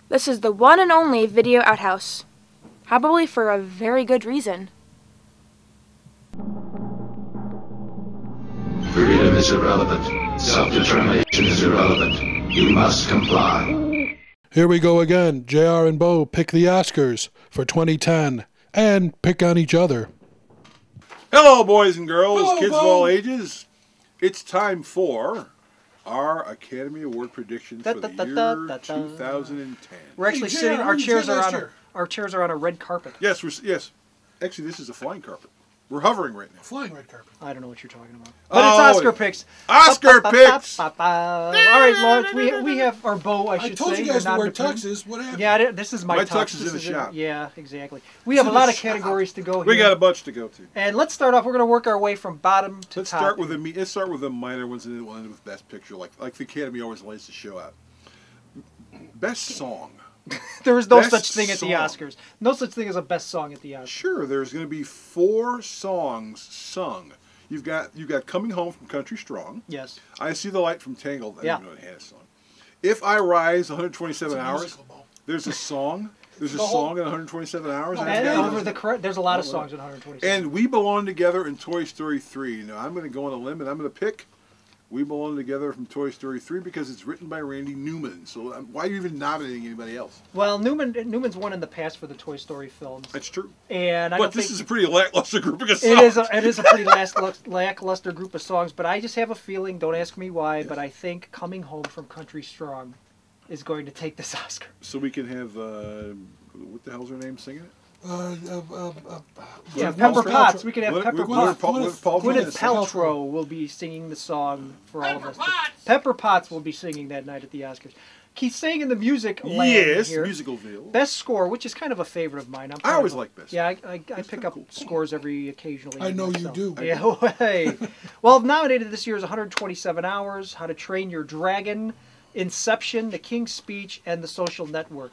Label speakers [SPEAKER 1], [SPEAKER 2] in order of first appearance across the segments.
[SPEAKER 1] This is the one and only Video Outhouse. Probably for a very good reason.
[SPEAKER 2] Freedom is irrelevant. Self-determination is irrelevant. You must comply.
[SPEAKER 3] Here we go again. JR and Bo pick the Oscars for 2010 and pick on each other.
[SPEAKER 4] Hello, boys and girls,
[SPEAKER 3] Hello,
[SPEAKER 4] kids of
[SPEAKER 3] Bo.
[SPEAKER 4] all ages. It's time for our Academy Award predictions for the year 2010.
[SPEAKER 5] We're actually sitting. Our chairs are on a red carpet.
[SPEAKER 4] Yes, yes. Actually, this is a flying carpet. We're hovering right now.
[SPEAKER 3] Flying red carpet.
[SPEAKER 5] I don't know what you're talking about. But it's Oscar picks.
[SPEAKER 4] Oscar picks.
[SPEAKER 5] All right, Lawrence. We have our Bo. I should say.
[SPEAKER 3] I told you guys to wear tuxes. What happened?
[SPEAKER 5] Yeah, this is my
[SPEAKER 4] tux is in the shop.
[SPEAKER 5] Yeah, exactly. We have a lot of categories to go here.
[SPEAKER 4] We got a bunch to go to.
[SPEAKER 5] And let's start off. We're going to work our way from bottom to
[SPEAKER 4] Let's
[SPEAKER 5] top.
[SPEAKER 4] Let's start with the minor ones, and then we'll end with Best Picture, like the Academy always lays the show out. Best Song.
[SPEAKER 5] There is no
[SPEAKER 4] Best
[SPEAKER 5] such thing at the
[SPEAKER 4] song.
[SPEAKER 5] Oscars. No such thing as a best song at the Oscars.
[SPEAKER 4] Sure, there's going to be 4 songs sung. You've got Coming Home from Country Strong.
[SPEAKER 5] Yes.
[SPEAKER 4] I See the Light from Tangled. I
[SPEAKER 5] Yeah.
[SPEAKER 4] don't even know Hannah's song. If I Rise 127
[SPEAKER 3] It's a
[SPEAKER 4] Hours.
[SPEAKER 3] musical, Bo.
[SPEAKER 4] There's a song. There's a
[SPEAKER 3] The whole-
[SPEAKER 4] song in 127 hours.
[SPEAKER 3] No,
[SPEAKER 5] And
[SPEAKER 3] Yeah.
[SPEAKER 5] over there's a lot of songs in 127.
[SPEAKER 4] And We Belong Together in Toy Story 3. Now, I'm going to go on a limb, and I'm going to pick We Belong Together from Toy Story 3 because it's written by Randy Newman. So why are you even nominating anybody else?
[SPEAKER 5] Well, Newman's won in the past for the Toy Story films.
[SPEAKER 4] That's true.
[SPEAKER 5] And I
[SPEAKER 4] But
[SPEAKER 5] don't
[SPEAKER 4] this
[SPEAKER 5] think
[SPEAKER 4] is a pretty lackluster group of songs.
[SPEAKER 5] it is a pretty lackluster group of songs, but I just have a feeling, don't ask me why, but I think Coming Home from Country Strong is going to take this Oscar.
[SPEAKER 4] So we can have, what the hell's her name singing it?
[SPEAKER 5] Yeah,
[SPEAKER 3] Gwyneth
[SPEAKER 5] Pepper
[SPEAKER 3] Paltrow.
[SPEAKER 5] Potts. We can have
[SPEAKER 4] Gwyneth-
[SPEAKER 5] Pepper
[SPEAKER 4] Gwyneth-
[SPEAKER 5] Potts.
[SPEAKER 4] Gwyneth-
[SPEAKER 5] Gwyneth Paltrow will be singing the song for all of us. Pepper Potts will be singing that night at the Oscars. He's saying in the music land
[SPEAKER 4] Yes,
[SPEAKER 5] here.
[SPEAKER 4] Musicalville.
[SPEAKER 5] Best score, which is kind of a favorite of mine.
[SPEAKER 4] I always like Best.
[SPEAKER 5] Yeah, I pick up scores occasionally.
[SPEAKER 3] I know you
[SPEAKER 5] myself.
[SPEAKER 3] do.
[SPEAKER 5] Yeah, hey. Well, nominated this year is 127 Hours, How to Train Your Dragon, Inception, The King's Speech, and The Social Network.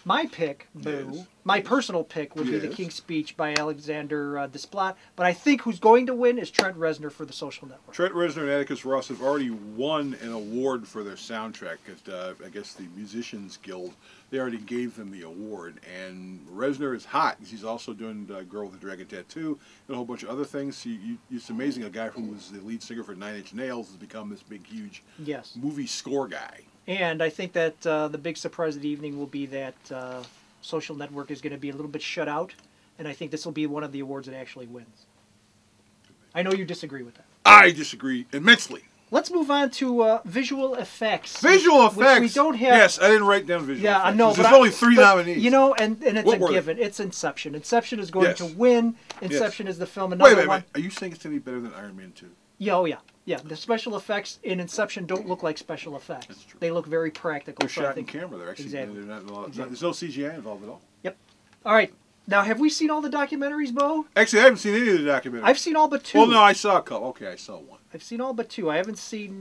[SPEAKER 5] My pick, Boo,
[SPEAKER 4] Yes.
[SPEAKER 5] my personal pick would be The
[SPEAKER 4] Yes.
[SPEAKER 5] King's Speech by Alexander Desplat, but I think who's going to win is Trent Reznor for The Social Network.
[SPEAKER 4] Trent Reznor and Atticus Ross have already won an award for their soundtrack at, I guess, the Musicians Guild. They already gave them the award. And Reznor is hot. He's also doing Girl with the Dragon Tattoo and a whole bunch of other things. It's amazing. A guy who was the lead singer for Nine Inch Nails has become this big, huge
[SPEAKER 5] Yes.
[SPEAKER 4] movie score guy.
[SPEAKER 5] And I think that the big surprise of the evening will be that Social Network is going to be a little bit shut out, and I think this will be one of the awards that actually wins. I know you disagree with that.
[SPEAKER 4] I disagree immensely.
[SPEAKER 5] Let's move on to visual effects.
[SPEAKER 4] Visual
[SPEAKER 5] which
[SPEAKER 4] effects.
[SPEAKER 5] we don't have.
[SPEAKER 4] Yes, I didn't write down visual
[SPEAKER 5] Yeah,
[SPEAKER 4] effects.
[SPEAKER 5] I know.
[SPEAKER 4] There's only 3 nominees.
[SPEAKER 5] You know, and it's
[SPEAKER 4] What
[SPEAKER 5] a
[SPEAKER 4] were they?
[SPEAKER 5] given. It's Inception. Inception is going
[SPEAKER 4] Yes.
[SPEAKER 5] to win. Inception is the film. Another
[SPEAKER 4] Wait a minute,
[SPEAKER 5] one.
[SPEAKER 4] Are you saying it's any better than Iron Man 2?
[SPEAKER 5] Yeah, oh yeah. Yeah, the special effects in Inception don't look like special effects.
[SPEAKER 4] That's true.
[SPEAKER 5] They look very practical.
[SPEAKER 4] They're
[SPEAKER 5] so I
[SPEAKER 4] shot in
[SPEAKER 5] think-
[SPEAKER 4] camera. They're actually
[SPEAKER 5] Exactly.
[SPEAKER 4] they're not,
[SPEAKER 5] Exactly.
[SPEAKER 4] there's no CGI involved at all.
[SPEAKER 5] Yep. All right. Now, have we seen all the documentaries, Bo?
[SPEAKER 4] Actually, I haven't seen any of the documentaries.
[SPEAKER 5] I've seen all but 2.
[SPEAKER 4] Well, no, I saw a couple. Okay, I saw one.
[SPEAKER 5] I've seen all but 2. I haven't seen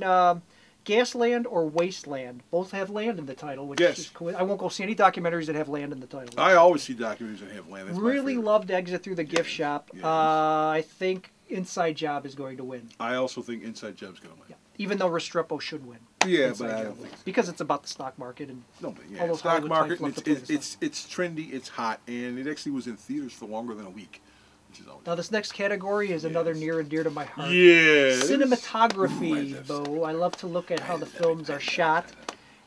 [SPEAKER 5] Gasland or Wasteland. Both have land in the title, which
[SPEAKER 4] Yes.
[SPEAKER 5] is cool. I won't go see any documentaries that have land in the title.
[SPEAKER 4] I always see documentaries that have land. That's my
[SPEAKER 5] Really
[SPEAKER 4] favorite.
[SPEAKER 5] loved Exit Through the Gift Shop.
[SPEAKER 4] Yes.
[SPEAKER 5] I think Inside Job is going to win.
[SPEAKER 4] I also think Inside Job's going to win.
[SPEAKER 5] Yeah. Even though Restrepo should win.
[SPEAKER 4] Yeah,
[SPEAKER 5] Inside
[SPEAKER 4] but I
[SPEAKER 5] Job
[SPEAKER 4] don't think
[SPEAKER 5] wins.
[SPEAKER 4] so.
[SPEAKER 5] Because it's about the stock market and
[SPEAKER 4] No, but yeah,
[SPEAKER 5] all those
[SPEAKER 4] stock
[SPEAKER 5] Hollywood
[SPEAKER 4] market.
[SPEAKER 5] types love
[SPEAKER 4] And
[SPEAKER 5] to play the
[SPEAKER 4] it's trendy. It's hot, and it actually was in theaters for longer than a week, which is always.
[SPEAKER 5] Now this next category is another
[SPEAKER 4] Yes.
[SPEAKER 5] near and dear to my heart.
[SPEAKER 4] Yeah.
[SPEAKER 5] Cinematography,
[SPEAKER 4] Ooh, I
[SPEAKER 5] Bo. I love to look at how the films are shot.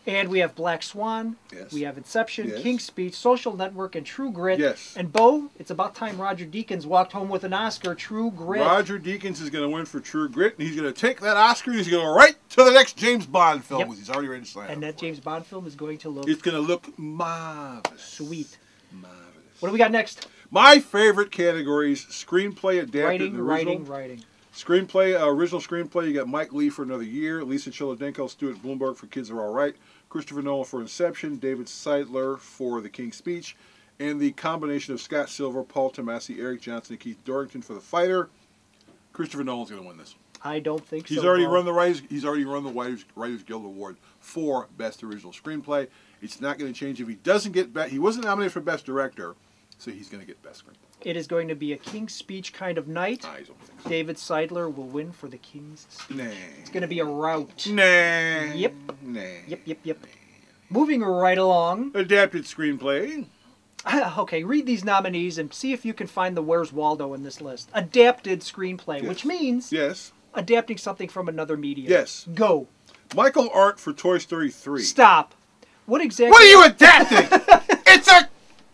[SPEAKER 5] And we have Black Swan,
[SPEAKER 4] Yes.
[SPEAKER 5] we have Inception,
[SPEAKER 4] Yes.
[SPEAKER 5] King's Speech, Social Network, and True Grit.
[SPEAKER 4] Yes.
[SPEAKER 5] And Bo, it's about time Roger Deakins walked home with an Oscar, True Grit.
[SPEAKER 4] Roger Deakins is going to win for True Grit, and he's going to take that Oscar and he's going to go right to the next James Bond film,
[SPEAKER 5] Yep.
[SPEAKER 4] which he's already ready to sign
[SPEAKER 5] And
[SPEAKER 4] up
[SPEAKER 5] that
[SPEAKER 4] for.
[SPEAKER 5] James Bond film is going to look
[SPEAKER 4] It's going to look marvelous.
[SPEAKER 5] sweet.
[SPEAKER 4] Marvelous.
[SPEAKER 5] What do we got next?
[SPEAKER 4] My favorite categories: screenplay adapted, and original.
[SPEAKER 5] Writing.
[SPEAKER 4] Screenplay, original screenplay. You got Mike Lee for Another Year, Lisa Cholodenko, Stuart Bloomberg for Kids Are All Right, Christopher Nolan for Inception, David Seidler for The King's Speech, and the combination of Scott Silver, Paul Tomasi, Eric Johnson, and Keith Dorrington for The Fighter. Christopher Nolan's going to win this.
[SPEAKER 5] I don't think so.
[SPEAKER 4] He's already
[SPEAKER 5] Bo.
[SPEAKER 4] run the Writers. He's already run the Writers Guild Award for Best Original Screenplay. It's not going to change if he doesn't get. He wasn't nominated for Best Director, so he's going to get Best Screenplay.
[SPEAKER 5] It is going to be a King's Speech kind of night.
[SPEAKER 4] I don't think so.
[SPEAKER 5] David Seidler will win for The King's Speech.
[SPEAKER 4] Nah.
[SPEAKER 5] It's going to be a rout.
[SPEAKER 4] Nah.
[SPEAKER 5] Yep.
[SPEAKER 4] Nah.
[SPEAKER 5] Yep. Moving right along.
[SPEAKER 4] Adapted screenplay.
[SPEAKER 5] Okay, read these nominees and see if you can find the Where's Waldo in this list. Adapted screenplay,
[SPEAKER 4] Yes.
[SPEAKER 5] which means
[SPEAKER 4] Yes.
[SPEAKER 5] adapting something from another medium.
[SPEAKER 4] Yes.
[SPEAKER 5] Go.
[SPEAKER 4] Michael Arndt for Toy Story 3.
[SPEAKER 5] Stop. What exactly?
[SPEAKER 4] What are you adapting? It's a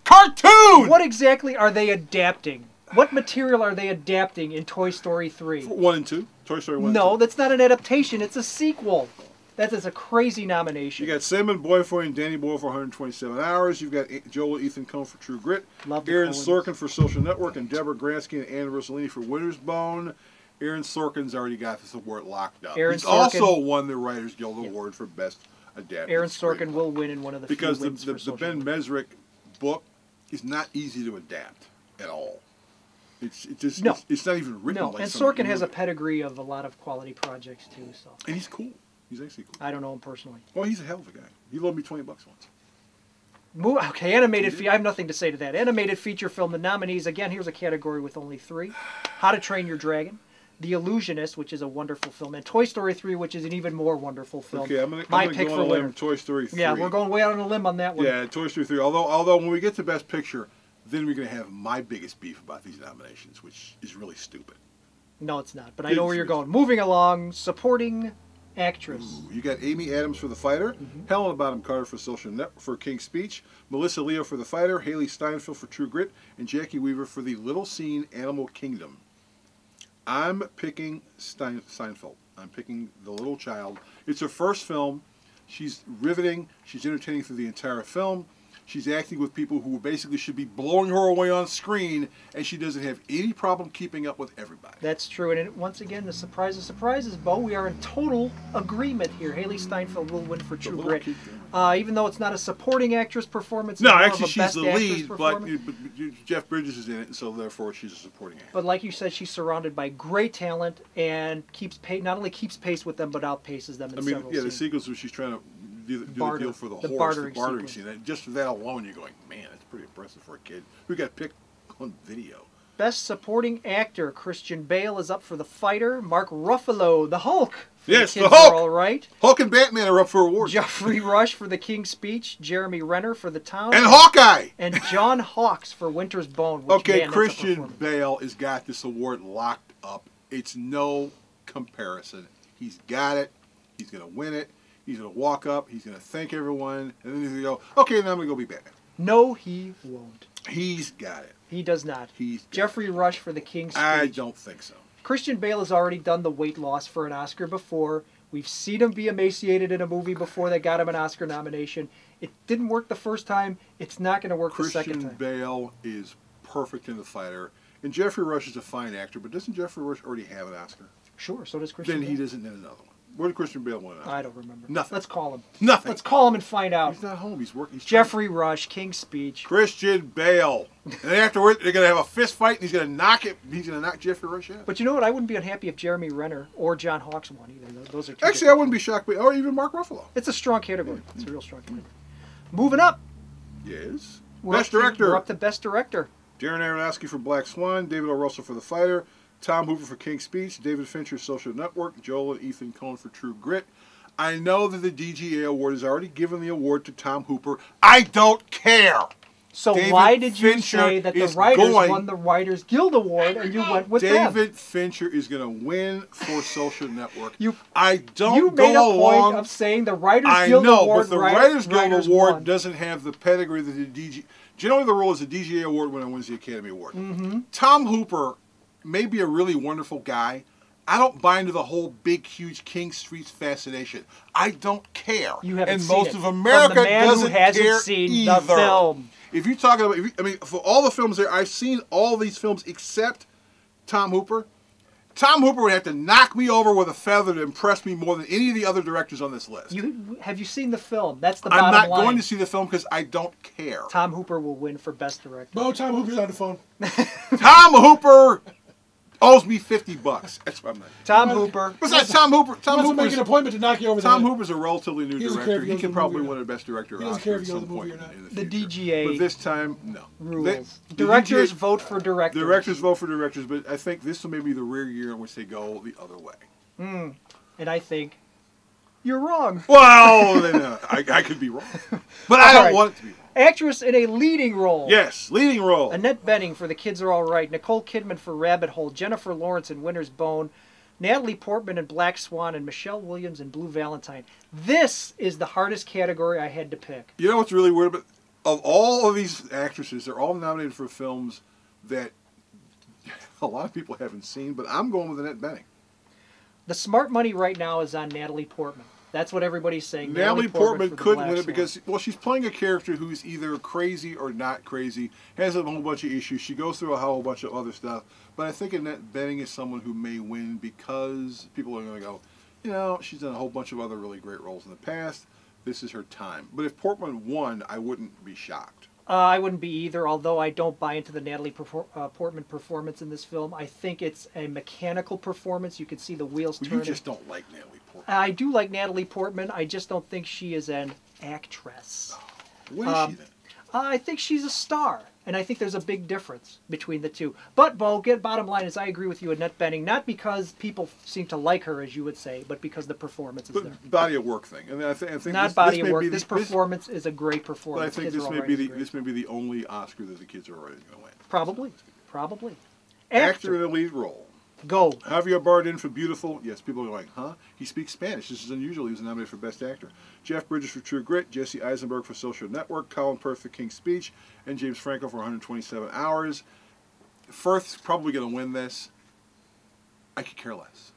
[SPEAKER 4] cartoon!
[SPEAKER 5] What exactly are they adapting? What material are they adapting in Toy Story 3?
[SPEAKER 4] 1 and 2. Toy Story 1
[SPEAKER 5] No,
[SPEAKER 4] and 2.
[SPEAKER 5] that's not an adaptation. It's a sequel. That is a crazy nomination.
[SPEAKER 4] You got Simon Boyfoy and Danny Boyle for 127 Hours. You've got Joel and Ethan Coen for True Grit.
[SPEAKER 5] Love the
[SPEAKER 4] Aaron
[SPEAKER 5] Coens.
[SPEAKER 4] Sorkin for Social Network and Deborah Gransky and Anne Rossellini for Winter's Bone. Aaron Sorkin's already got this award locked up.
[SPEAKER 5] Aaron
[SPEAKER 4] He's
[SPEAKER 5] Sorkin-
[SPEAKER 4] also won the Writers Guild Award for Best Adapted
[SPEAKER 5] Aaron Sorkin
[SPEAKER 4] Screenplay.
[SPEAKER 5] will win in one of the
[SPEAKER 4] Because
[SPEAKER 5] few wins
[SPEAKER 4] the
[SPEAKER 5] for Social
[SPEAKER 4] Ben
[SPEAKER 5] Network.
[SPEAKER 4] Mesrick book is not easy to adapt at all. It's
[SPEAKER 5] No.
[SPEAKER 4] it's not even written
[SPEAKER 5] No,
[SPEAKER 4] like
[SPEAKER 5] and
[SPEAKER 4] some
[SPEAKER 5] Sorkin has a
[SPEAKER 4] movie.
[SPEAKER 5] pedigree of a lot of quality projects too. So
[SPEAKER 4] And he's cool. He's actually cool.
[SPEAKER 5] I don't know him personally.
[SPEAKER 4] Well, he's a hell of a guy. He loaned me $20 once.
[SPEAKER 5] Okay, animated. I have nothing to say to that. Animated feature film. The nominees again. Here's a category with only 3: How to Train Your Dragon, The Illusionist, which is a wonderful film, and Toy Story 3, which is an even more wonderful film.
[SPEAKER 4] Okay, I'm gonna
[SPEAKER 5] pick
[SPEAKER 4] go
[SPEAKER 5] for
[SPEAKER 4] on a
[SPEAKER 5] winner.
[SPEAKER 4] limb. Toy Story 3.
[SPEAKER 5] Yeah, we're going way out on a limb on that one.
[SPEAKER 4] Yeah, Toy Story 3. Although when we get to Best Picture, then we're going to have my biggest beef about these nominations, which is really stupid.
[SPEAKER 5] No, it's not. But I know where you're going. Moving along, supporting actress.
[SPEAKER 4] You got Amy Adams for The Fighter, Helena Bonham Carter for Social Network for King's Speech, Melissa Leo for The Fighter, Haley Steinfeld for True Grit, and Jackie Weaver for The Little Scene Animal Kingdom. I'm picking Steinfeld. I'm picking The Little Child. It's her first film. She's riveting. She's entertaining through the entire film. She's acting with people who basically should be blowing her away on screen, and she doesn't have any problem keeping up with everybody.
[SPEAKER 5] That's true. And once again, the surprise of surprises, Bo, we are in total agreement here. Haley Steinfeld will win for True
[SPEAKER 4] little
[SPEAKER 5] Grit.
[SPEAKER 4] kid-
[SPEAKER 5] even though it's not a supporting actress performance.
[SPEAKER 4] No,
[SPEAKER 5] it's more of
[SPEAKER 4] actually,
[SPEAKER 5] a
[SPEAKER 4] she's
[SPEAKER 5] best
[SPEAKER 4] the
[SPEAKER 5] actress
[SPEAKER 4] lead, but
[SPEAKER 5] performance.
[SPEAKER 4] Jeff Bridges is in it, and so therefore she's a supporting actor.
[SPEAKER 5] But like you said, she's surrounded by great talent and not only keeps pace with them, but outpaces them in
[SPEAKER 4] I mean,
[SPEAKER 5] several
[SPEAKER 4] yeah, the
[SPEAKER 5] scenes.
[SPEAKER 4] sequence where she's trying to do the
[SPEAKER 5] Barter.
[SPEAKER 4] deal for the
[SPEAKER 5] The
[SPEAKER 4] horse,
[SPEAKER 5] bartering
[SPEAKER 4] the bartering
[SPEAKER 5] sequence.
[SPEAKER 4] scene. And just for that alone, you're going, man, that's pretty impressive for a kid who got picked on video.
[SPEAKER 5] Best supporting actor, Christian Bale is up for The Fighter. Mark Ruffalo, the Hulk. for
[SPEAKER 4] Yes,
[SPEAKER 5] Kids
[SPEAKER 4] the Hulk!
[SPEAKER 5] Are All Right.
[SPEAKER 4] Hulk and Batman are up for awards.
[SPEAKER 5] Jeffrey Rush for The King's Speech. Jeremy Renner for The Town.
[SPEAKER 4] And Hawkeye!
[SPEAKER 5] And John Hawkes for Winter's Bone. Which,
[SPEAKER 4] Okay,
[SPEAKER 5] man, that's a
[SPEAKER 4] Christian
[SPEAKER 5] performance.
[SPEAKER 4] Bale has got this award locked up. It's no comparison. He's got it. He's going to win it. He's going to walk up. He's going to thank everyone. And then he's going to go, okay, now I'm going to go be Batman.
[SPEAKER 5] No, he won't.
[SPEAKER 4] He's got it.
[SPEAKER 5] He does not.
[SPEAKER 4] He's got
[SPEAKER 5] Jeffrey Rush for The King's Speech.
[SPEAKER 4] I don't think so.
[SPEAKER 5] Christian Bale has already done the weight loss for an Oscar before. We've seen him be emaciated in a movie before that got him an Oscar nomination. It didn't work the first time. It's not going to work the second
[SPEAKER 4] Christian
[SPEAKER 5] time.
[SPEAKER 4] Bale is perfect in The Fighter. And Jeffrey Rush is a fine actor, but doesn't Jeffrey Rush already have an Oscar?
[SPEAKER 5] Sure, so does Christian
[SPEAKER 4] Then
[SPEAKER 5] Bale.
[SPEAKER 4] he doesn't need another one. Where did Christian Bale win an Oscar?
[SPEAKER 5] I don't remember.
[SPEAKER 4] Nothing.
[SPEAKER 5] Let's call him.
[SPEAKER 4] Nothing.
[SPEAKER 5] Let's call him and find out.
[SPEAKER 4] He's not home. He's working. He's
[SPEAKER 5] Jeffrey Rush, King's Speech.
[SPEAKER 4] Christian Bale. And afterward, they're going to have a fist fight, and he's going to knock it. He's going to knock Jeffrey Rush out.
[SPEAKER 5] But you know what? I wouldn't be unhappy if Jeremy Renner or John Hawkes won either. Those are two
[SPEAKER 4] Actually, I
[SPEAKER 5] different-
[SPEAKER 4] wouldn't be shocked, or even Mark Ruffalo.
[SPEAKER 5] It's a strong category. It's a real strong category. Moving up.
[SPEAKER 4] Yes.
[SPEAKER 5] We're
[SPEAKER 4] Best
[SPEAKER 5] up to-
[SPEAKER 4] Director.
[SPEAKER 5] We're up to Best Director.
[SPEAKER 4] Darren Aronofsky for Black Swan, David O. Russell for The Fighter, Tom Hooper for King's Speech, David Fincher Social Network, Joel and Ethan Coen for True Grit. I know that the DGA Award has already given the award to Tom Hooper. I don't care.
[SPEAKER 5] So
[SPEAKER 4] David
[SPEAKER 5] why did you
[SPEAKER 4] Fincher
[SPEAKER 5] say that the
[SPEAKER 4] is
[SPEAKER 5] writers
[SPEAKER 4] going-
[SPEAKER 5] won the Writers Guild Award and you went with them?
[SPEAKER 4] David Fincher is going to win for Social Network.
[SPEAKER 5] You-
[SPEAKER 4] I don't
[SPEAKER 5] You
[SPEAKER 4] go
[SPEAKER 5] made a
[SPEAKER 4] along.
[SPEAKER 5] point of saying the Writers
[SPEAKER 4] I
[SPEAKER 5] Guild
[SPEAKER 4] know,
[SPEAKER 5] Award.
[SPEAKER 4] but the Writers Guild
[SPEAKER 5] writers
[SPEAKER 4] Award
[SPEAKER 5] won.
[SPEAKER 4] doesn't have the pedigree that the DG. Generally, the rule is the DGA Award when it wins the Academy Award. Tom Hooper may be a really wonderful guy. I don't buy into the whole big, huge King Street's fascination. I don't care.
[SPEAKER 5] You haven't
[SPEAKER 4] and
[SPEAKER 5] seen
[SPEAKER 4] most
[SPEAKER 5] it.
[SPEAKER 4] of
[SPEAKER 5] From
[SPEAKER 4] America
[SPEAKER 5] the man who
[SPEAKER 4] doesn't
[SPEAKER 5] hasn't
[SPEAKER 4] care
[SPEAKER 5] seen
[SPEAKER 4] either.
[SPEAKER 5] the film.
[SPEAKER 4] If you're talking about, for all the films there, I've seen all these films except Tom Hooper. Tom Hooper would have to knock me over with a feather to impress me more than any of the other directors on this list.
[SPEAKER 5] Have you seen the film? That's the
[SPEAKER 4] I'm
[SPEAKER 5] bottom
[SPEAKER 4] not
[SPEAKER 5] line.
[SPEAKER 4] going to see the film because I don't care.
[SPEAKER 5] Tom Hooper will win for Best Director.
[SPEAKER 3] Bo, Tom Hooper's on the phone.
[SPEAKER 4] Tom Hooper owes me $50. That's what I'm not.
[SPEAKER 5] Tom Hooper.
[SPEAKER 4] Besides, Tom Hooper.
[SPEAKER 3] He wants to make
[SPEAKER 4] Hooper's,
[SPEAKER 3] an appointment to knock you over
[SPEAKER 4] Tom
[SPEAKER 3] the head.
[SPEAKER 4] Hooper's a relatively new
[SPEAKER 3] He doesn't care
[SPEAKER 4] director.
[SPEAKER 3] if he
[SPEAKER 4] He
[SPEAKER 3] goes
[SPEAKER 4] can
[SPEAKER 3] to the
[SPEAKER 4] probably
[SPEAKER 3] movie or
[SPEAKER 4] win a Best Director
[SPEAKER 3] He doesn't
[SPEAKER 4] Oscar
[SPEAKER 3] care
[SPEAKER 4] at
[SPEAKER 3] if he goes
[SPEAKER 4] some
[SPEAKER 3] to the movie
[SPEAKER 4] point
[SPEAKER 3] or not.
[SPEAKER 4] in
[SPEAKER 5] The
[SPEAKER 4] future.
[SPEAKER 5] DGA
[SPEAKER 4] But this time, no.
[SPEAKER 5] rules.
[SPEAKER 4] The
[SPEAKER 5] Directors
[SPEAKER 4] DGA
[SPEAKER 5] vote for directors.
[SPEAKER 4] Directors vote for directors, but I think this will maybe be the rare year in which they go the other way.
[SPEAKER 5] And I think You're wrong.
[SPEAKER 4] Well, then, I could be wrong. But I don't
[SPEAKER 5] right.
[SPEAKER 4] want it to be wrong.
[SPEAKER 5] Actress in a leading role.
[SPEAKER 4] Yes, leading role.
[SPEAKER 5] Annette Bening for The Kids Are All Right. Nicole Kidman for Rabbit Hole. Jennifer Lawrence in Winter's Bone. Natalie Portman in Black Swan. And Michelle Williams in Blue Valentine. This is the hardest category I had to pick.
[SPEAKER 4] You know what's really weird? But of all of these actresses, they're all nominated for films that a lot of people haven't seen. But I'm going with Annette Bening.
[SPEAKER 5] The smart money right now is on Natalie Portman. That's what everybody's saying.
[SPEAKER 4] Natalie Portman
[SPEAKER 5] for The
[SPEAKER 4] couldn't
[SPEAKER 5] Black
[SPEAKER 4] win it
[SPEAKER 5] Swan.
[SPEAKER 4] because, well, she's playing a character who's either crazy or not crazy, has a whole bunch of issues. She goes through a whole bunch of other stuff. But I think Annette Bening is someone who may win because people are going to go, you know, she's done a whole bunch of other really great roles in the past. This is her time. But if Portman won, I wouldn't be shocked.
[SPEAKER 5] I wouldn't be either, although I don't buy into the Natalie Portman performance in this film. I think it's a mechanical performance. You can see the wheels
[SPEAKER 4] Well,
[SPEAKER 5] turning.
[SPEAKER 4] you just don't like Natalie Portman.
[SPEAKER 5] I do like Natalie Portman. I just don't think she is an actress.
[SPEAKER 4] What is she then?
[SPEAKER 5] I think she's a star, and I think there's a big difference between the two. But, Bo, bottom line is I agree with you, Annette Bening, not because people seem to like her, as you would say, but because the performance is there.
[SPEAKER 4] But body of work thing. I mean, I think
[SPEAKER 5] Not
[SPEAKER 4] this,
[SPEAKER 5] body
[SPEAKER 4] this
[SPEAKER 5] of
[SPEAKER 4] may
[SPEAKER 5] work.
[SPEAKER 4] be
[SPEAKER 5] This
[SPEAKER 4] the,
[SPEAKER 5] performance is a great
[SPEAKER 4] But
[SPEAKER 5] performance.
[SPEAKER 4] I think
[SPEAKER 5] Kids Are
[SPEAKER 4] this
[SPEAKER 5] All
[SPEAKER 4] may
[SPEAKER 5] Right
[SPEAKER 4] be
[SPEAKER 5] is
[SPEAKER 4] the
[SPEAKER 5] great.
[SPEAKER 4] this may be the only Oscar that the kids are already going to win.
[SPEAKER 5] Probably.
[SPEAKER 4] Actor in the lead role.
[SPEAKER 5] Go.
[SPEAKER 4] Javier Bardem for Beautiful. Yes, people are going, huh? He speaks Spanish. This is unusual. He was nominated for Best Actor. Jeff Bridges for True Grit. Jesse Eisenberg for Social Network. Colin Firth for King's Speech. And James Franco for 127 Hours. Firth's probably going to win this. I could care less.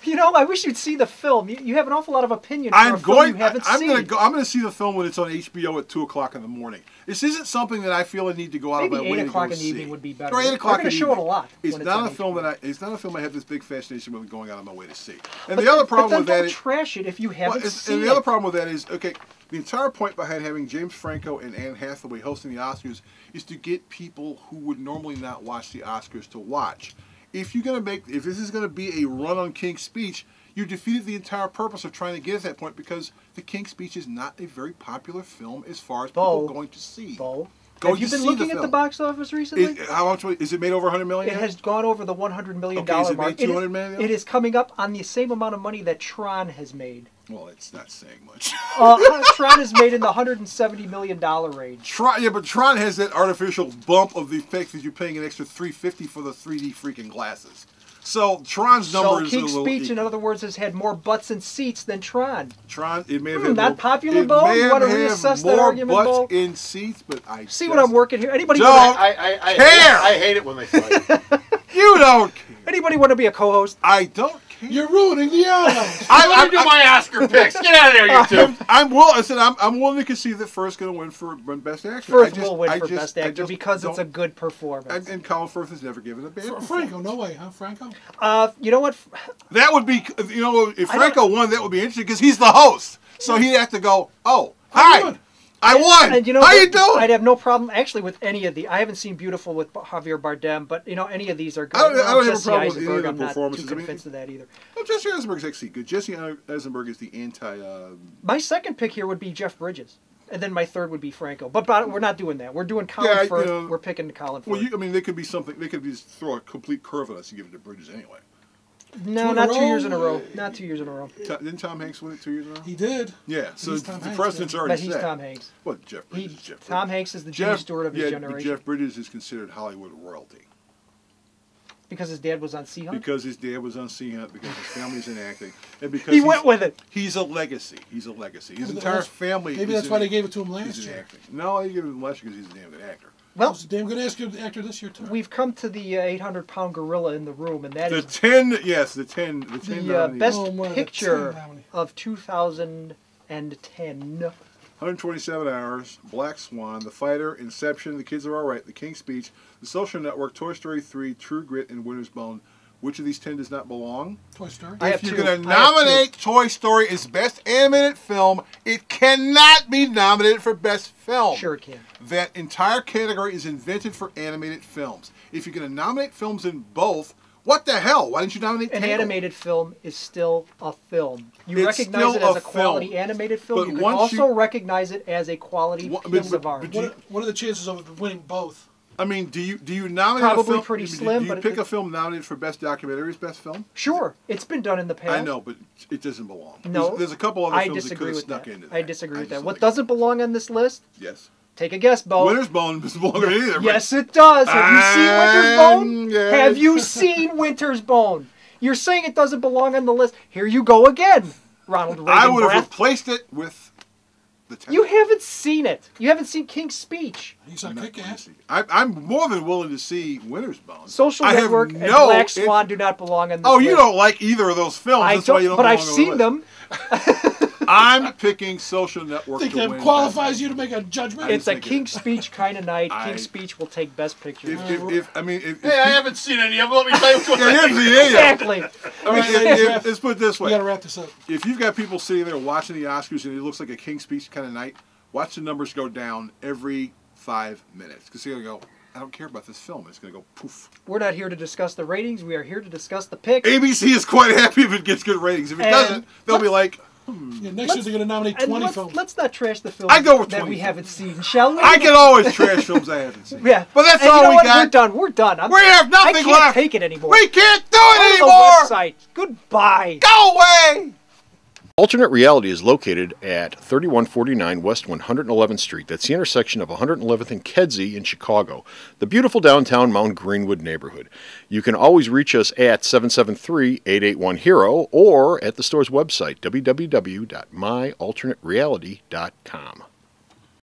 [SPEAKER 5] You know, I wish you'd see the film. You have an awful lot of opinion for
[SPEAKER 4] I'm
[SPEAKER 5] a film
[SPEAKER 4] going.
[SPEAKER 5] you haven't
[SPEAKER 4] I'm
[SPEAKER 5] seen.
[SPEAKER 4] going to go. I'm going to see the film when it's on HBO at 2:00 in the morning. This isn't something that I feel I need to go out
[SPEAKER 5] Maybe
[SPEAKER 4] of my way
[SPEAKER 5] 8
[SPEAKER 4] to
[SPEAKER 5] o'clock
[SPEAKER 4] go
[SPEAKER 5] in the
[SPEAKER 4] see.
[SPEAKER 5] evening would be better.
[SPEAKER 4] Or 8
[SPEAKER 5] They're
[SPEAKER 4] o'clock
[SPEAKER 5] going
[SPEAKER 4] in
[SPEAKER 5] to
[SPEAKER 4] the
[SPEAKER 5] show it a
[SPEAKER 4] evening.
[SPEAKER 5] lot.
[SPEAKER 4] It's
[SPEAKER 5] when
[SPEAKER 4] not
[SPEAKER 5] on
[SPEAKER 4] a film
[SPEAKER 5] HBO.
[SPEAKER 4] that It's not a film I have this big fascination with going out of my way to see. And
[SPEAKER 5] But
[SPEAKER 4] the other
[SPEAKER 5] then-
[SPEAKER 4] problem
[SPEAKER 5] but
[SPEAKER 4] with
[SPEAKER 5] then
[SPEAKER 4] that
[SPEAKER 5] don't
[SPEAKER 4] is,
[SPEAKER 5] trash it if you haven't seen
[SPEAKER 4] and the other
[SPEAKER 5] it.
[SPEAKER 4] problem with that is, okay, the entire point behind having James Franco and Anne Hathaway hosting the Oscars is to get people who would normally not watch the Oscars to watch. If this is going to be a run on King's Speech, you defeated the entire purpose of trying to get to that point because the King's Speech is not a very popular film as far as people going to see.
[SPEAKER 5] Bo,
[SPEAKER 4] Going
[SPEAKER 5] have you
[SPEAKER 4] to
[SPEAKER 5] been
[SPEAKER 4] see
[SPEAKER 5] looking
[SPEAKER 4] the
[SPEAKER 5] at the
[SPEAKER 4] film.
[SPEAKER 5] box office recently?
[SPEAKER 4] How much is it made over 100 million?
[SPEAKER 5] It
[SPEAKER 4] yet?
[SPEAKER 5] has gone over the $100 million
[SPEAKER 4] Okay, is it
[SPEAKER 5] mark.
[SPEAKER 4] made 200 million?
[SPEAKER 5] It is coming up on the same amount of money that Tron has made.
[SPEAKER 4] Well, it's not saying much.
[SPEAKER 5] Tron is made in the $170 million range.
[SPEAKER 4] But Tron has that artificial bump of the fact that you're paying an extra $350 for the 3D freaking glasses. So Tron's number
[SPEAKER 5] So
[SPEAKER 4] is a
[SPEAKER 5] King's
[SPEAKER 4] little.
[SPEAKER 5] Speech, in other words, has had more butts and seats than Tron.
[SPEAKER 4] Tron, it may have had
[SPEAKER 5] Not
[SPEAKER 4] more,
[SPEAKER 5] popular,
[SPEAKER 4] it
[SPEAKER 5] Bo?
[SPEAKER 4] may
[SPEAKER 5] You wanna
[SPEAKER 4] have
[SPEAKER 5] reassess that
[SPEAKER 4] more
[SPEAKER 5] argument,
[SPEAKER 4] butts
[SPEAKER 5] Bo?
[SPEAKER 4] in seats, but I
[SPEAKER 5] See
[SPEAKER 4] just
[SPEAKER 5] what I'm working here? Anybody
[SPEAKER 4] don't
[SPEAKER 5] wanna,
[SPEAKER 6] I hate it when they fight.
[SPEAKER 4] You don't care.
[SPEAKER 5] anybody want to be a co-host?
[SPEAKER 4] I don't care.
[SPEAKER 3] You're ruining the allies.
[SPEAKER 6] Let me do my Oscar picks. Get out of there, you two.
[SPEAKER 4] I'm willing to concede that Firth's going to win for Best Actor.
[SPEAKER 5] Firth will win for Best Actor
[SPEAKER 4] just
[SPEAKER 5] because it's a
[SPEAKER 4] don't-
[SPEAKER 5] good performance.
[SPEAKER 4] And Colin Firth has never given a bad performance.
[SPEAKER 3] Franco, no way, huh, Franco?
[SPEAKER 5] You know what?
[SPEAKER 4] That would be, if Franco won, that would be interesting because he's the host. So he'd have to go, oh, hi,
[SPEAKER 3] doing?
[SPEAKER 4] I won.
[SPEAKER 5] And you know
[SPEAKER 4] How
[SPEAKER 5] what?
[SPEAKER 4] you doing?
[SPEAKER 5] I'd have no problem actually with any of the. I haven't seen Beautiful with Javier Bardem, but any of these are good.
[SPEAKER 4] I don't have a
[SPEAKER 5] Jesse
[SPEAKER 4] problem with any
[SPEAKER 5] Eisenberg,
[SPEAKER 4] of the
[SPEAKER 5] I'm not
[SPEAKER 4] performances.
[SPEAKER 5] too
[SPEAKER 4] I mean-
[SPEAKER 5] convinced of that either.
[SPEAKER 4] Well, Jesse Eisenberg's actually good. Jesse Eisenberg is the anti.
[SPEAKER 5] My second pick here would be Jeff Bridges, and then my third would be Franco. But we're not doing that. We're doing Colin
[SPEAKER 4] Yeah,
[SPEAKER 5] Firth. We're picking Colin Firth.
[SPEAKER 4] Well, they could be something. They could just throw a complete curve at us and give it to Bridges anyway.
[SPEAKER 5] no,
[SPEAKER 3] in
[SPEAKER 5] not
[SPEAKER 3] a
[SPEAKER 5] 2 years in a
[SPEAKER 3] row?
[SPEAKER 5] row. Not 2 years in a row.
[SPEAKER 4] Didn't Tom Hanks win it 2 years in a row?
[SPEAKER 3] He did.
[SPEAKER 4] Yeah, so
[SPEAKER 3] He's
[SPEAKER 4] the
[SPEAKER 3] Tom Hanks,
[SPEAKER 4] precedent's
[SPEAKER 3] yeah.
[SPEAKER 4] already
[SPEAKER 5] But he's
[SPEAKER 4] set.
[SPEAKER 5] Tom Hanks.
[SPEAKER 4] Well, Jeff Bridges. is Jeff
[SPEAKER 5] Tom
[SPEAKER 4] Bridges.
[SPEAKER 5] Hanks is the Jimmy Stewart of his generation
[SPEAKER 4] Jeff Bridges is considered Hollywood royalty
[SPEAKER 5] because his dad was on Sea Hunt.
[SPEAKER 4] because his dad was on Sea Hunt, because his family's in acting, and because
[SPEAKER 5] He
[SPEAKER 4] he's-
[SPEAKER 5] went with it.
[SPEAKER 4] He's a legacy. His
[SPEAKER 3] Maybe
[SPEAKER 4] entire
[SPEAKER 3] that's-
[SPEAKER 4] family.
[SPEAKER 3] Maybe
[SPEAKER 4] is
[SPEAKER 3] that's
[SPEAKER 4] in-
[SPEAKER 3] why they gave it to him
[SPEAKER 4] is
[SPEAKER 3] last
[SPEAKER 4] in
[SPEAKER 3] year.
[SPEAKER 4] acting. No, they gave it to him last year because he's a damn good actor.
[SPEAKER 5] Well,
[SPEAKER 3] He's a damn good actor this year too.
[SPEAKER 5] we've come to the 800-pound gorilla in the room, and that
[SPEAKER 4] The
[SPEAKER 5] is
[SPEAKER 4] 10 the nominees.
[SPEAKER 5] Best
[SPEAKER 3] Oh, more than
[SPEAKER 5] Picture
[SPEAKER 3] 10 nominee.
[SPEAKER 5] of 2010.
[SPEAKER 4] 127 Hours, Black Swan, The Fighter, Inception, The Kids Are All Right, The King's Speech, The Social Network, Toy Story 3, True Grit, and Winter's Bone. Which of these 10 does not belong?
[SPEAKER 3] Toy Story.
[SPEAKER 5] I have
[SPEAKER 4] If you're
[SPEAKER 5] two.
[SPEAKER 4] going to
[SPEAKER 5] I have two.
[SPEAKER 4] nominate Toy Story as Best Animated Film, it cannot be nominated for Best Film.
[SPEAKER 5] Sure it can.
[SPEAKER 4] That entire category is invented for animated films. If you're going to nominate films in both, what the hell? Why didn't you nominate
[SPEAKER 5] An
[SPEAKER 4] Tangled?
[SPEAKER 5] animated film is still a film. You
[SPEAKER 4] It's
[SPEAKER 5] recognize
[SPEAKER 4] still
[SPEAKER 5] it as
[SPEAKER 4] a
[SPEAKER 5] a quality
[SPEAKER 4] film.
[SPEAKER 5] animated film.
[SPEAKER 4] But
[SPEAKER 5] You can
[SPEAKER 4] once
[SPEAKER 5] also
[SPEAKER 4] you-
[SPEAKER 5] recognize it as a quality
[SPEAKER 4] What-
[SPEAKER 5] piece
[SPEAKER 4] but-
[SPEAKER 5] of art.
[SPEAKER 4] but you-
[SPEAKER 3] What are the chances of winning both?
[SPEAKER 4] I mean, do you nominate
[SPEAKER 5] Probably
[SPEAKER 4] a film?
[SPEAKER 5] pretty
[SPEAKER 4] do
[SPEAKER 5] slim,
[SPEAKER 4] you
[SPEAKER 5] but
[SPEAKER 4] pick a film nominated for best documentary as best film?
[SPEAKER 5] Sure, it's been done in the past.
[SPEAKER 4] I know, but it doesn't belong.
[SPEAKER 5] No,
[SPEAKER 4] there's a couple other
[SPEAKER 5] I
[SPEAKER 4] films that
[SPEAKER 5] disagree
[SPEAKER 4] could have
[SPEAKER 5] with
[SPEAKER 4] snuck
[SPEAKER 5] that.
[SPEAKER 4] into that.
[SPEAKER 5] I disagree with
[SPEAKER 4] just
[SPEAKER 5] that.
[SPEAKER 4] don't
[SPEAKER 5] What
[SPEAKER 4] think-
[SPEAKER 5] doesn't belong on this list?
[SPEAKER 4] Yes.
[SPEAKER 5] Take a guess, Bo.
[SPEAKER 4] Winter's Bone doesn't belong in it either.
[SPEAKER 5] Yes, it does. Have you seen Winter's Bone?
[SPEAKER 4] Yes.
[SPEAKER 5] Have you seen Winter's Bone? You're saying it doesn't belong on the list. Here you go again, Ronald Reagan.
[SPEAKER 4] I would have
[SPEAKER 5] breath.
[SPEAKER 4] replaced it with the.
[SPEAKER 5] You haven't seen it. You haven't seen King's Speech.
[SPEAKER 3] He's a kick-ass.
[SPEAKER 4] I'm more than willing to see Winter's Bone.
[SPEAKER 5] Social
[SPEAKER 4] I have
[SPEAKER 5] Network and
[SPEAKER 4] no
[SPEAKER 5] Black Swan do not belong on this
[SPEAKER 4] Oh,
[SPEAKER 5] list.
[SPEAKER 4] you don't like either of those films.
[SPEAKER 5] I
[SPEAKER 4] That's why you don't
[SPEAKER 5] but
[SPEAKER 4] belong
[SPEAKER 5] I've
[SPEAKER 4] on the
[SPEAKER 5] seen
[SPEAKER 4] list.
[SPEAKER 5] them.
[SPEAKER 4] I'm picking Social Network.
[SPEAKER 3] Think
[SPEAKER 4] to
[SPEAKER 3] that
[SPEAKER 4] win
[SPEAKER 3] qualifies you to make a judgment?
[SPEAKER 5] It's a
[SPEAKER 4] think it
[SPEAKER 5] King's Speech kind of night.
[SPEAKER 4] I-
[SPEAKER 5] King's Speech will take Best Picture.
[SPEAKER 4] If
[SPEAKER 6] Hey, I haven't seen any of them. Let me tell you what's going
[SPEAKER 4] Yeah, you haven't seen any of them.
[SPEAKER 5] Exactly.
[SPEAKER 4] I mean, let's put it this
[SPEAKER 3] We
[SPEAKER 4] way:
[SPEAKER 3] got to wrap this up.
[SPEAKER 4] if you've got people sitting there watching the Oscars and it looks like a King's Speech kind of night, watch the numbers go down every 5 minutes because they're gonna go. I don't care about this film. It's gonna go poof.
[SPEAKER 5] We're not here to discuss the ratings. We are here to discuss the picks.
[SPEAKER 4] ABC is quite happy if it gets good ratings. If it
[SPEAKER 5] And
[SPEAKER 4] doesn't, they'll be like,
[SPEAKER 3] Yeah, next year they're going to nominate
[SPEAKER 5] And
[SPEAKER 3] 20 films.
[SPEAKER 5] let's not trash the films
[SPEAKER 4] I go with
[SPEAKER 5] that
[SPEAKER 4] 20
[SPEAKER 5] we haven't seen, shall we?
[SPEAKER 4] I can always trash films I haven't seen.
[SPEAKER 5] Yeah.
[SPEAKER 4] But that's
[SPEAKER 5] And
[SPEAKER 4] all
[SPEAKER 5] you know
[SPEAKER 4] we
[SPEAKER 5] what?
[SPEAKER 4] got.
[SPEAKER 5] We're done. We're done.
[SPEAKER 4] We have nothing
[SPEAKER 5] I can't
[SPEAKER 4] left.
[SPEAKER 5] take it anymore.
[SPEAKER 4] We can't do
[SPEAKER 5] Go
[SPEAKER 4] it
[SPEAKER 5] to
[SPEAKER 4] anymore.
[SPEAKER 5] the website. Goodbye.
[SPEAKER 4] Go away.
[SPEAKER 7] Alternate Reality is located at 3149 West 111th Street. That's the intersection of 111th and Kedzie in Chicago, the beautiful downtown Mount Greenwood neighborhood. You can always reach us at 773-881-HERO or at the store's website, www.myalternatereality.com.